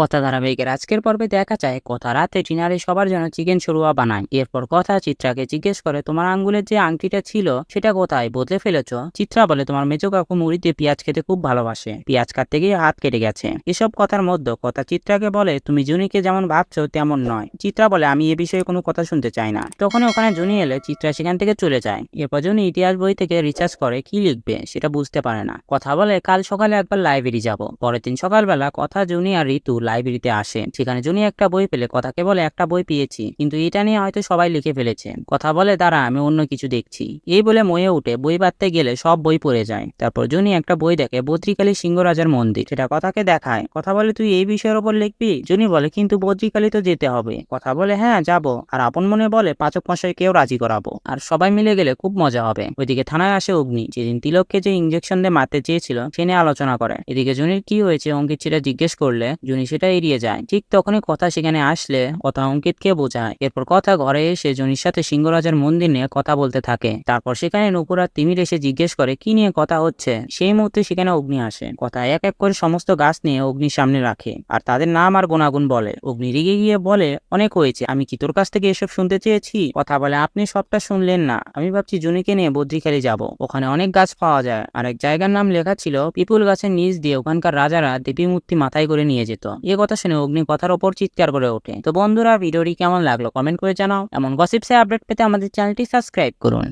কথা ধারাবাহিকের আজকের পর্বে দেখা যায় কথা রাতে টিনারে সবার জন্য চিকেন শোরুয়া বানায়। এরপর কথা চিত্রাকে জিজ্ঞেস করে তোমার আঙ্গুলের যে আংটিটা ছিল সেটা কোথায় বদলে ফেলেছো। চিত্রা বলে তোমার মেজো কাকু মুড়িতে পেঁয়াজ খেতে খুব ভালোবাসে, পেঁয়াজ কাটতে গিয়ে হাত কেটে গেছে। এসব কথার মধ্যে কথা চিত্রাকে বলে তুমি জুনিকে যেমন ভাবছো তেমন নয়। চিত্রা বলে আমি এ বিষয়ে কোনো কথা শুনতে চাই না। তখন ওখানে জুনি এলে চিত্রা সেখান থেকে চলে যায়। এরপর জুনি ইতিহাস বই থেকে রিসার্চ করে কি লিখবে সেটা বুঝতে পারে না। কথা বলে কাল সকালে একবার লাইব্রেরি যাব। পরের দিন সকালবেলা কথা জুনি আর ঋতু লাইব্রেরিতে আসে। সেখানে জুনি একটা বই পেলে কথাকে বলে একটা বই পেয়েছি, কিন্তু এটা নিয়ে হয়তো সবাই লিখে ফেলেছে। কথা বলে দাঁড়া আমি অন্য কিছু দেখছি। এই বলে ময়ে উঠে বই বাঁধতে গেলে সব বই পড়ে যায়। তারপর জুনি একটা বই দেখে বদ্রিকালী সিংহরাজার মন্দির, সেটা কথাকে দেখায়। কথা বলে তুই এই বিষয়ের উপর লিখবি। জুনি বলে কিন্তু বদ্রিকালী তো যেতে হবে। কথা বলে হ্যাঁ যাবো, আর আপন মনে বলে পাচক মশাইকেও রাজি করাবো, আর সবাই মিলে গেলে খুব মজা হবে। ওইদিকে থানায় আসে অগ্নি, যেদিন তিলককে যে ইঞ্জেকশন দিয়ে মারতে চেয়েছিল সে নিয়ে আলোচনা করে। এদিকে জুনির কি হয়েছে অঙ্কিত সেটা জিজ্ঞেস করলে জুনি সেটা এড়িয়ে যায়। ঠিক তখনই কথা সেখানে আসলে কথা অঙ্কিতকে বোঝায়। এরপর কথা ঘরে এসে জুনির সাথে সিংহরাজার মন্দির নিয়ে কথা বলতে থাকে। তারপর সেখানে নুপুর আর তিমির এসে জিজ্ঞেস করে কি নিয়ে কথা হচ্ছে। সেই মুহূর্তে সেখানে অগ্নি আসে। কথা এক এক করে সমস্ত গাছ নিয়ে অগ্নির সামনে রাখে আর তাদের নাম আর গুণাগুণ বলে। অগ্নি রেগে গিয়ে বলে অনেক হয়েছে, আমি কি তোর কাছ থেকে এসব শুনতে চেয়েছি। কথা বলে আপনি সবটা শুনলেন না, আমি ভাবছি জুনিকে নিয়ে বদ্রিখালি যাব, ওখানে অনেক গাছ পাওয়া যায়। আর এক জায়গার নাম লেখা ছিল পিপুল গাছের নিচ দিয়ে ওখানকার রাজারা দেবী মূর্তি মাথায় করে নিয়ে যেত। এ কথা শুনে অগ্নি কথার ওপর চিৎকার করে ওঠে। তো বন্ধুরা ভিডিওটি কেমন লাগলো কমেন্ট করে জানাও। এমন গসিপসে আপডেট পেতে আমাদের চ্যানেলটি সাবস্ক্রাইব করুন।